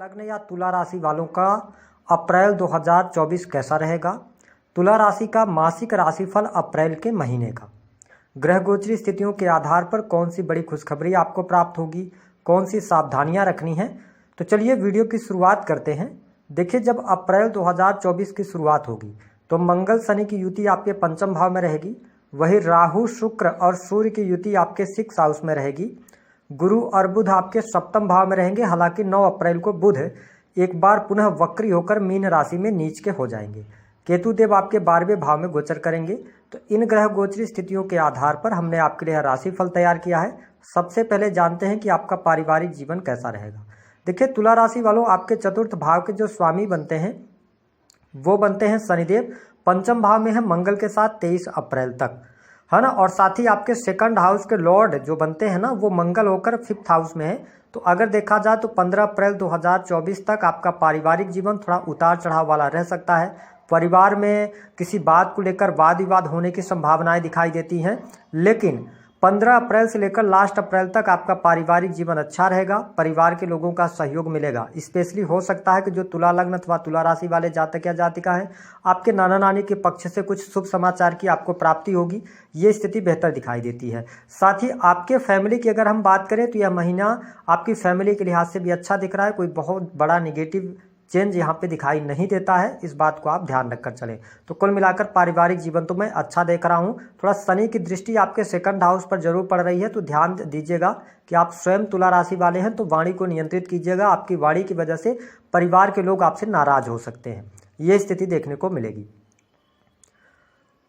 लग्न या तुला राशि वालों का अप्रैल 2024 कैसा रहेगा। तुला राशि का मासिक राशिफल अप्रैल के महीने का ग्रह गोचरी स्थितियों के आधार पर कौन सी बड़ी खुशखबरी आपको प्राप्त होगी, कौन सी सावधानियां रखनी है। तो चलिए वीडियो की शुरुआत करते हैं। देखिए, जब अप्रैल 2024 की शुरुआत होगी तो मंगल शनि की युति आपके पंचम भाव में रहेगी, वही राहु शुक्र और सूर्य की युति आपके 6 हाउस में रहेगी। गुरु और बुध आपके सप्तम भाव में रहेंगे। हालांकि 9 अप्रैल को बुध एक बार पुनः वक्री होकर मीन राशि में नीच के हो जाएंगे। केतु देव आपके 12वें भाव में गोचर करेंगे। तो इन ग्रह गोचरी स्थितियों के आधार पर हमने आपके लिए राशिफल तैयार किया है। सबसे पहले जानते हैं कि आपका पारिवारिक जीवन कैसा रहेगा। देखिए, तुला राशि वालों, आपके चतुर्थ भाव के जो स्वामी बनते हैं वो बनते हैं शनिदेव। पंचम भाव में है मंगल के साथ 23 अप्रैल तक, है ना। और साथ ही आपके सेकंड हाउस के लॉर्ड जो बनते हैं ना, वो मंगल होकर 5th हाउस में है। तो अगर देखा जाए तो 15 अप्रैल 2024 तक आपका पारिवारिक जीवन थोड़ा उतार चढ़ाव वाला रह सकता है। परिवार में किसी बात को लेकर वाद विवाद होने की संभावनाएं दिखाई देती हैं, लेकिन 15 अप्रैल से लेकर लास्ट अप्रैल तक आपका पारिवारिक जीवन अच्छा रहेगा। परिवार के लोगों का सहयोग मिलेगा। स्पेशली हो सकता है कि जो तुला लग्न अथवा तुला राशि वाले जातक या जातिका हैं, आपके नाना नानी के पक्ष से कुछ शुभ समाचार की आपको प्राप्ति होगी। ये स्थिति बेहतर दिखाई देती है। साथ ही आपके फैमिली की अगर हम बात करें तो यह महीना आपकी फैमिली के लिहाज से भी अच्छा दिख रहा है। कोई बहुत बड़ा निगेटिव चेंज यहाँ पे दिखाई नहीं देता है। इस बात को आप ध्यान रखकर चलें। तो कुल मिलाकर पारिवारिक जीवन तो मैं अच्छा देख रहा हूँ। थोड़ा शनि की दृष्टि आपके सेकंड हाउस पर जरूर पड़ रही है, तो ध्यान दीजिएगा कि आप स्वयं तुला राशि वाले हैं तो वाणी को नियंत्रित कीजिएगा। आपकी वाणी की वजह से परिवार के लोग आपसे नाराज हो सकते हैं, ये स्थिति देखने को मिलेगी।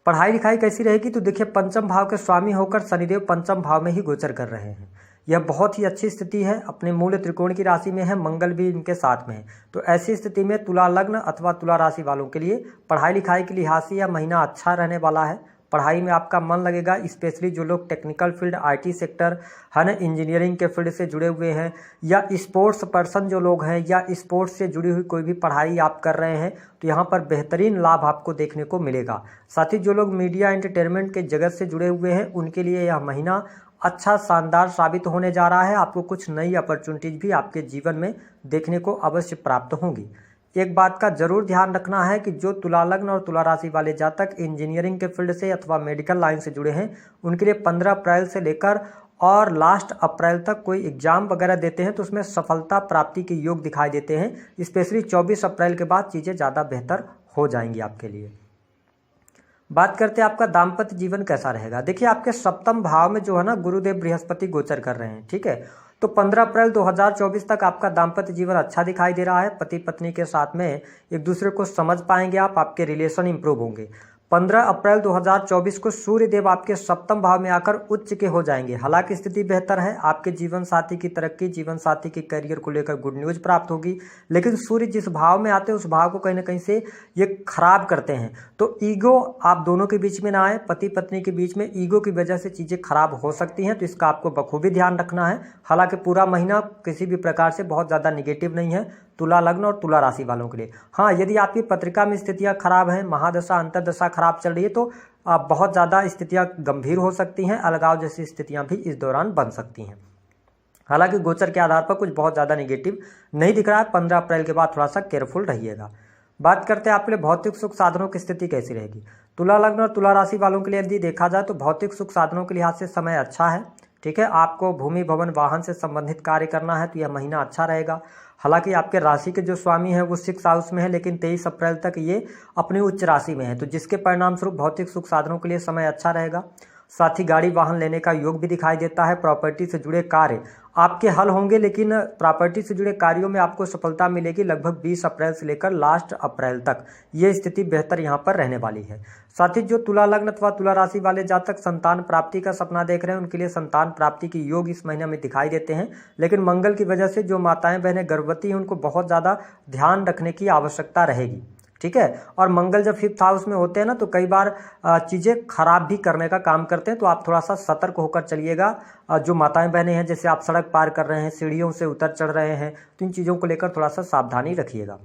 पढ़ाई लिखाई कैसी रहेगी, तो देखिए, पंचम भाव के स्वामी होकर शनिदेव पंचम भाव में ही गोचर कर रहे हैं। यह बहुत ही अच्छी स्थिति है। अपने मूल त्रिकोण की राशि में है, मंगल भी इनके साथ में है। तो ऐसी स्थिति में तुला लग्न अथवा तुला राशि वालों के लिए पढ़ाई लिखाई के लिहाज से यह महीना अच्छा रहने वाला है। पढ़ाई में आपका मन लगेगा। स्पेशली जो लोग टेक्निकल फील्ड, IT सेक्टर, है ना, इंजीनियरिंग के फील्ड से जुड़े हुए हैं, या स्पोर्ट्स पर्सन जो लोग हैं, या स्पोर्ट्स से जुड़ी हुई कोई भी पढ़ाई आप कर रहे हैं, तो यहाँ पर बेहतरीन लाभ आपको देखने को मिलेगा। साथ ही जो लोग मीडिया एंटरटेनमेंट के जगत से जुड़े हुए हैं, उनके लिए यह महीना अच्छा शानदार साबित होने जा रहा है। आपको कुछ नई अपॉर्चुनिटीज भी आपके जीवन में देखने को अवश्य प्राप्त होंगी। एक बात का जरूर ध्यान रखना है कि जो तुला लग्न और तुला राशि वाले जातक इंजीनियरिंग के फील्ड से अथवा मेडिकल लाइन से जुड़े हैं, उनके लिए 15 अप्रैल से लेकर और लास्ट अप्रैल तक कोई एग्जाम वगैरह देते हैं तो उसमें सफलता प्राप्ति के योग दिखाई देते हैं। स्पेशली 24 अप्रैल के बाद चीज़ें ज़्यादा बेहतर हो जाएंगी आपके लिए। बात करते हैं आपका दाम्पत्य जीवन कैसा रहेगा। देखिए, आपके सप्तम भाव में जो है ना, गुरुदेव बृहस्पति गोचर कर रहे हैं, ठीक है। तो 15 अप्रैल 2024 तक आपका दाम्पत्य जीवन अच्छा दिखाई दे रहा है। पति पत्नी के साथ में एक दूसरे को समझ पाएंगे आप, आपके रिलेशन इंप्रूव होंगे। 15 अप्रैल 2024 को सूर्य देव आपके सप्तम भाव में आकर उच्च के हो जाएंगे। हालांकि स्थिति बेहतर है। आपके जीवन साथी की तरक्की, जीवन साथी के करियर को लेकर गुड न्यूज प्राप्त होगी। लेकिन सूर्य जिस भाव में आते हैं उस भाव को कहीं ना कहीं से ये खराब करते हैं। तो ईगो आप दोनों के बीच में ना आए। पति पत्नी के बीच में ईगो की वजह से चीज़ें खराब हो सकती हैं, तो इसका आपको बखूबी ध्यान रखना है। हालांकि पूरा महीना किसी भी प्रकार से बहुत ज़्यादा निगेटिव नहीं है तुला लग्न और तुला राशि वालों के लिए। हाँ, यदि आपकी पत्रिका में स्थितियां खराब हैं, महादशा अंतर्दशा खराब चल रही है, तो बहुत ज़्यादा स्थितियां गंभीर हो सकती हैं। अलगाव जैसी स्थितियां भी इस दौरान बन सकती हैं। हालांकि गोचर के आधार पर कुछ बहुत ज़्यादा निगेटिव नहीं दिख रहा है। 15 अप्रैल के बाद थोड़ा सा केयरफुल रहिएगा। बात करते हैं आपके लिए भौतिक सुख साधनों की स्थिति कैसी रहेगी। तुला लग्न और तुला राशि वालों के लिए यदि देखा जाए तो भौतिक सुख साधनों के लिहाज से समय अच्छा है, ठीक है। आपको भूमि भवन वाहन से संबंधित कार्य करना है तो यह महीना अच्छा रहेगा। हालांकि आपके राशि के जो स्वामी हैं वो 6 हाउस में है, लेकिन 23 अप्रैल तक ये अपनी उच्च राशि में है, तो जिसके परिणाम स्वरूप भौतिक सुख साधनों के लिए समय अच्छा रहेगा। साथ ही गाड़ी वाहन लेने का योग भी दिखाई देता है। प्रॉपर्टी से जुड़े कार्य आपके हल होंगे, लेकिन प्रॉपर्टी से जुड़े कार्यों में आपको सफलता मिलेगी लगभग 20 अप्रैल से लेकर लास्ट अप्रैल तक। ये स्थिति बेहतर यहाँ पर रहने वाली है। साथ ही जो तुला लग्न अथवा तुला राशि वाले जातक संतान प्राप्ति का सपना देख रहे हैं, उनके लिए संतान प्राप्ति के योग इस महीने में दिखाई देते हैं। लेकिन मंगल की वजह से जो माताएं बहनें गर्भवती हैं उनको बहुत ज़्यादा ध्यान रखने की आवश्यकता रहेगी, ठीक है। और मंगल जब 5th हाउस में होते हैं ना, तो कई बार चीज़ें खराब भी करने का काम करते हैं, तो आप थोड़ा सा सतर्क होकर चलिएगा। जो माताएं बहनें हैं, जैसे आप सड़क पार कर रहे हैं, सीढ़ियों से उतर चढ़ रहे हैं, तो इन चीज़ों को लेकर थोड़ा सा सावधानी रखिएगा।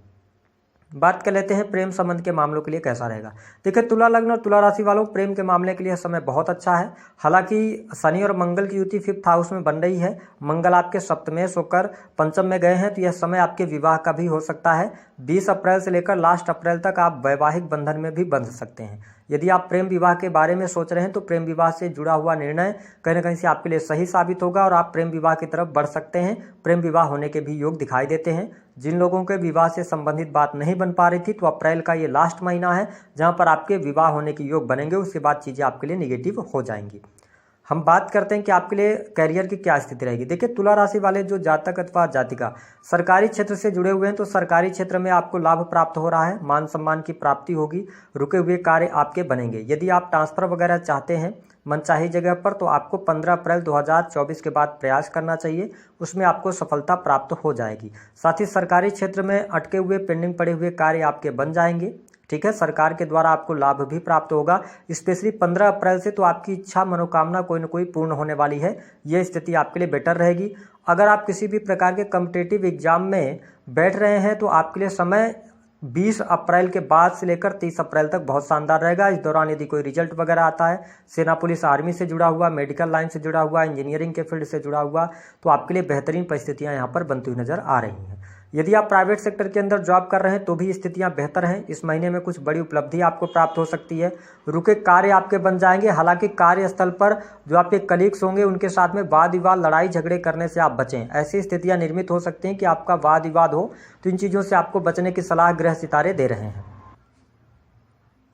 बात कर लेते हैं प्रेम संबंध के मामलों के लिए कैसा रहेगा। देखिए तुला लग्न और तुला राशि वालों, प्रेम के मामले के लिए समय बहुत अच्छा है। हालांकि शनि और मंगल की युति 5th हाउस में बन रही है। मंगल आपके सप्तमेश होकर पंचम में गए हैं, तो यह समय आपके विवाह का भी हो सकता है। 20 अप्रैल से लेकर लास्ट अप्रैल तक आप वैवाहिक बंधन में भी बंध सकते हैं। यदि आप प्रेम विवाह के बारे में सोच रहे हैं तो प्रेम विवाह से जुड़ा हुआ निर्णय कहीं ना कहीं से आपके लिए सही साबित होगा और आप प्रेम विवाह की तरफ बढ़ सकते हैं। प्रेम विवाह होने के भी योग दिखाई देते हैं। जिन लोगों के विवाह से संबंधित बात नहीं बन पा रही थी, तो अप्रैल का ये लास्ट महीना है जहां पर आपके विवाह होने के योग बनेंगे। उसके बाद चीज़ें आपके लिए निगेटिव हो जाएंगी। हम बात करते हैं कि आपके लिए करियर की क्या स्थिति रहेगी। देखिए तुला राशि वाले जो जातक अथवा जातिका सरकारी क्षेत्र से जुड़े हुए हैं, तो सरकारी क्षेत्र में आपको लाभ प्राप्त हो रहा है, मान सम्मान की प्राप्ति होगी, रुके हुए कार्य आपके बनेंगे। यदि आप ट्रांसफर वगैरह चाहते हैं मनचाही जगह पर, तो आपको 15 अप्रैल 2024 के बाद प्रयास करना चाहिए, उसमें आपको सफलता प्राप्त हो जाएगी। साथ ही सरकारी क्षेत्र में अटके हुए पेंडिंग पड़े हुए कार्य आपके बन जाएंगे। ठीक है, सरकार के द्वारा आपको लाभ भी प्राप्त होगा। स्पेशली 15 अप्रैल से तो आपकी इच्छा मनोकामना कोई न कोई पूर्ण होने वाली है। ये स्थिति आपके लिए बेटर रहेगी। अगर आप किसी भी प्रकार के कॉम्पिटिटिव एग्जाम में बैठ रहे हैं तो आपके लिए समय 20 अप्रैल के बाद से लेकर 30 अप्रैल तक बहुत शानदार रहेगा। इस दौरान यदि कोई रिजल्ट वगैरह आता है, सेना पुलिस आर्मी से जुड़ा हुआ, मेडिकल लाइन से जुड़ा हुआ, इंजीनियरिंग के फील्ड से जुड़ा हुआ, तो आपके लिए बेहतरीन परिस्थितियां यहाँ पर बनती हुई नजर आ रही हैं। यदि आप प्राइवेट सेक्टर के अंदर जॉब कर रहे हैं तो भी स्थितियां बेहतर हैं। इस महीने में कुछ बड़ी उपलब्धि आपको प्राप्त हो सकती है। रुके कार्य आपके बन जाएंगे। हालांकि कार्यस्थल पर जो आपके कलीग्स होंगे उनके साथ में वाद विवाद लड़ाई झगड़े करने से आप बचें। ऐसी स्थितियां निर्मित हो सकती हैं कि आपका वाद विवाद हो, तो इन चीज़ों से आपको बचने की सलाह ग्रह सितारे दे रहे हैं।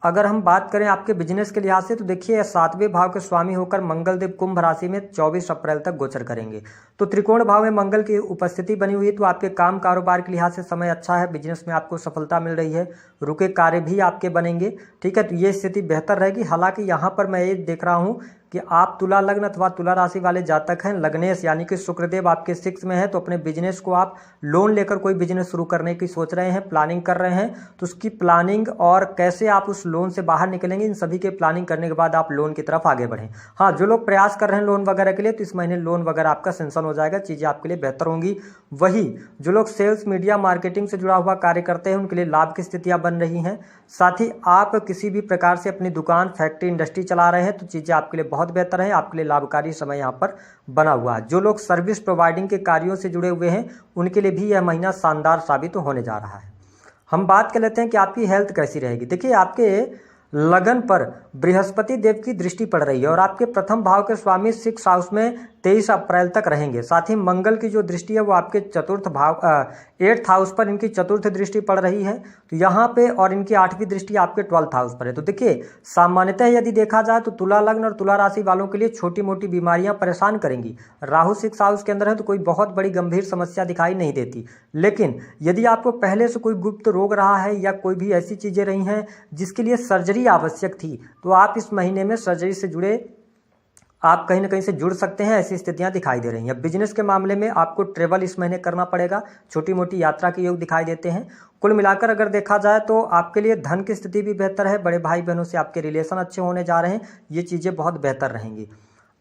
अगर हम बात करें आपके बिजनेस के लिहाज से, तो देखिए 7वें भाव के स्वामी होकर मंगल देव कुंभ राशि में 24 अप्रैल तक गोचर करेंगे। तो त्रिकोण भाव में मंगल की उपस्थिति बनी हुई है, तो आपके काम कारोबार के लिहाज से समय अच्छा है। बिजनेस में आपको सफलता मिल रही है, रुके कार्य भी आपके बनेंगे। ठीक है, तो ये स्थिति बेहतर रहेगी। हालांकि यहाँ पर मैं ये देख रहा हूँ कि आप तुला लग्न अथवा तुला राशि वाले जातक हैं, लग्नेश यानी कि शुक्रदेव आपके 6 में है, तो अपने बिजनेस को आप लोन लेकर कोई बिजनेस शुरू करने की सोच रहे हैं, प्लानिंग कर रहे हैं, तो उसकी प्लानिंग और कैसे आप उस लोन से बाहर निकलेंगे, इन सभी के प्लानिंग करने के बाद आप लोन की तरफ आगे बढ़ें। हाँ, जो लोग प्रयास कर रहे हैं लोन वगैरह के लिए, तो इस महीने लोन वगैरह आपका सेंक्शन हो जाएगा, चीज़ें आपके लिए बेहतर होंगी। वही जो लोग सेल्स मीडिया मार्केटिंग से जुड़ा हुआ कार्य करते हैं उनके लिए लाभ की स्थितियाँ बन रही हैं। साथ ही आप किसी भी प्रकार से अपनी दुकान, फैक्ट्री, इंडस्ट्री चला रहे हैं, तो चीज़ें आपके लिए बहुत बेहतर है, आपके लिए लाभकारी समय यहाँ पर बना हुआ है। जो लोग सर्विस प्रोवाइडिंग के कार्यों से जुड़े हुए हैं उनके लिए भी यह महीना शानदार साबित होने जा रहा है। हम बात कर लेते हैं कि आपकी हेल्थ कैसी रहेगी। देखिए आपके लगन पर बृहस्पति देव की दृष्टि पड़ रही है और आपके प्रथम भाव के स्वामी 6 हाउस में 23 अप्रैल तक रहेंगे। साथ ही मंगल की जो दृष्टि है वो आपके चतुर्थ भाव 8th हाउस पर इनकी चतुर्थ दृष्टि पड़ रही है, तो यहाँ पे, और इनकी 8वीं दृष्टि आपके 12th हाउस पर है। तो देखिए सामान्यतः यदि देखा जाए तो तुला लग्न और तुला राशि वालों के लिए छोटी मोटी बीमारियां परेशान करेंगी। राहु 6 हाउस के अंदर है तो कोई बहुत बड़ी गंभीर समस्या दिखाई नहीं देती। लेकिन यदि आपको पहले से कोई गुप्त रोग रहा है या कोई भी ऐसी चीजें रही हैं जिसके लिए सर्जरी आवश्यक थी, तो आप इस महीने में सर्जरी से जुड़े आप कहीं ना कहीं से जुड़ सकते हैं। ऐसी स्थितियां दिखाई दे रही हैं। बिजनेस के मामले में आपको ट्रेवल इस महीने करना पड़ेगा, छोटी मोटी यात्रा के योग दिखाई देते हैं। कुल मिलाकर अगर देखा जाए तो आपके लिए धन की स्थिति भी बेहतर है, बड़े भाई बहनों से आपके रिलेशन अच्छे होने जा रहे हैं, ये चीज़ें बहुत बेहतर रहेंगी।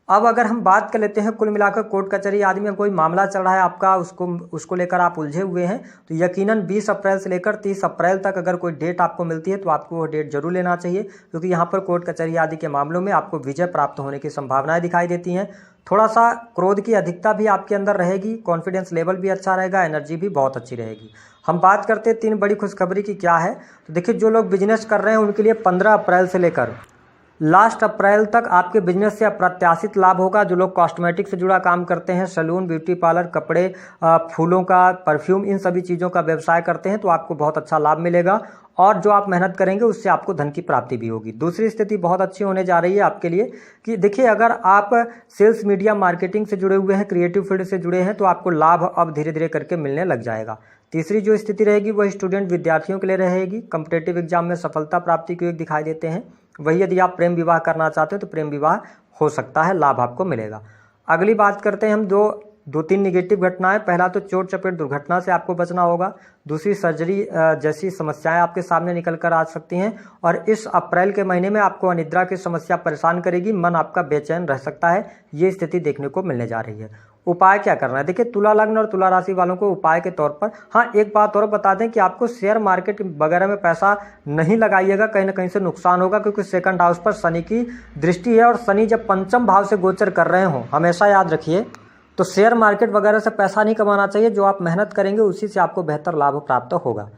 अब अगर हम बात कर लेते हैं कुल मिलाकर कोर्ट कचहरी आदि में कोई मामला चल रहा है आपका, उसको लेकर आप उलझे हुए हैं, तो यकीनन 20 अप्रैल से लेकर 30 अप्रैल तक अगर कोई डेट आपको मिलती है तो आपको वो डेट जरूर लेना चाहिए, क्योंकि यहाँ पर कोर्ट कचहरी आदि के मामलों में आपको विजय प्राप्त होने की संभावनाएं दिखाई देती हैं। थोड़ा सा क्रोध की अधिकता भी आपके अंदर रहेगी, कॉन्फिडेंस लेवल भी अच्छा रहेगा, एनर्जी भी बहुत अच्छी रहेगी। हम बात करते हैं 3 बड़ी खुशखबरी की क्या है। तो देखिए जो लोग बिजनेस कर रहे हैं उनके लिए 15 अप्रैल से लेकर लास्ट अप्रैल तक आपके बिजनेस से अप्रत्याशित लाभ होगा। जो लोग कॉस्मेटिक से जुड़ा काम करते हैं, सैलून, ब्यूटी पार्लर, कपड़े, फूलों का, परफ्यूम, इन सभी चीज़ों का व्यवसाय करते हैं तो आपको बहुत अच्छा लाभ मिलेगा और जो आप मेहनत करेंगे उससे आपको धन की प्राप्ति भी होगी। दूसरी स्थिति बहुत अच्छी होने जा रही है आपके लिए कि देखिए अगर आप सेल्स मीडिया मार्केटिंग से जुड़े हुए हैं, क्रिएटिव फील्ड से जुड़े हैं, तो आपको लाभ अब धीरे धीरे करके मिलने लग जाएगा। तीसरी जो स्थिति रहेगी वह स्टूडेंट विद्यार्थियों के लिए रहेगी। कॉम्पिटेटिव एग्जाम में सफलता प्राप्ति के योग दिखाई देते हैं। वही यदि आप प्रेम विवाह करना चाहते हो तो प्रेम विवाह हो सकता है, लाभ आपको मिलेगा। अगली बात करते हैं हम दो तीन निगेटिव घटनाएं। पहला तो चोट चपेट दुर्घटना से आपको बचना होगा। दूसरी सर्जरी जैसी समस्याएं आपके सामने निकल कर आ सकती हैं और इस अप्रैल के महीने में आपको अनिद्रा की समस्या परेशान करेगी, मन आपका बेचैन रह सकता है, ये स्थिति देखने को मिलने जा रही है। उपाय क्या करना है, देखिए तुला लग्न और तुला राशि वालों को उपाय के तौर पर, हाँ एक बात और बता दें कि आपको शेयर मार्केट वगैरह में पैसा नहीं लगाइएगा, कहीं ना कहीं से नुकसान होगा, क्योंकि सेकंड हाउस पर शनि की दृष्टि है और शनि जब पंचम भाव से गोचर कर रहे हो, हमेशा याद रखिए, तो शेयर मार्केट वगैरह से पैसा नहीं कमाना चाहिए। जो आप मेहनत करेंगे उसी से आपको बेहतर लाभ प्राप्त होगा।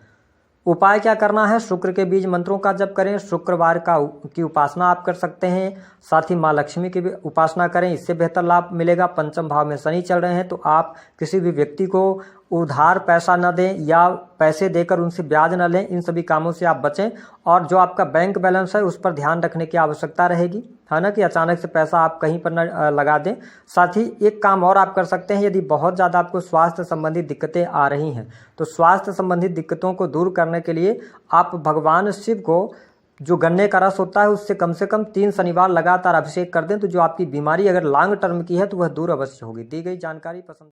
उपाय क्या करना है, शुक्र के बीज मंत्रों का जप करें, शुक्रवार की उपासना आप कर सकते हैं, साथ ही माँ लक्ष्मी की भी उपासना करें, इससे बेहतर लाभ मिलेगा। पंचम भाव में शनि चल रहे हैं तो आप किसी भी व्यक्ति को उधार पैसा न दें या पैसे देकर उनसे ब्याज न लें, इन सभी कामों से आप बचें। और जो आपका बैंक बैलेंस है उस पर ध्यान रखने की आवश्यकता रहेगी, है ना, कि अचानक से पैसा आप कहीं पर न लगा दें। साथ ही एक काम और आप कर सकते हैं, यदि बहुत ज़्यादा आपको स्वास्थ्य संबंधी दिक्कतें आ रही हैं तो स्वास्थ्य संबंधित दिक्कतों को दूर करने के लिए आप भगवान शिव को जो गन्ने का रस होता है उससे कम से कम 3 शनिवार लगातार अभिषेक कर दें, तो जो आपकी बीमारी अगर लॉन्ग टर्म की है तो वह दूर अवश्य होगी। दी गई जानकारी पसंद